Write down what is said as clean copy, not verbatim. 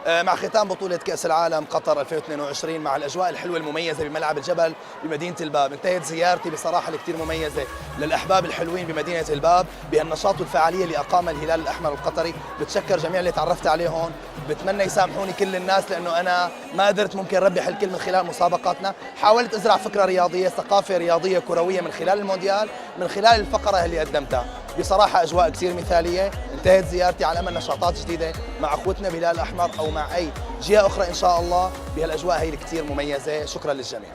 مع ختام بطولة كأس العالم قطر 2022 مع الأجواء الحلوة المميزة بملعب الجبل بمدينة الباب. انتهت زيارتي بصراحة الكثير مميزة للأحباب الحلوين بمدينة الباب بهالنشاط والفعالية اللي أقامها الهلال الأحمر القطري. بتشكر جميع اللي تعرفت عليهم، بتمنى يسامحوني كل الناس لأنه أنا ما قدرت ممكن ربح الكل من خلال مسابقاتنا. حاولت أزرع فكرة رياضية، ثقافة رياضية كروية من خلال المونديال، من خلال الفقرة اللي قدمتها. بصراحة أجواء كثير مثالية. انتهت زيارتي على أمل نشاطات جديدة مع أخوتنا بهلال الأحمر أو مع أي جهة أخرى إن شاء الله بهالأجواء هي الكثير مميزة. شكرا للجميع.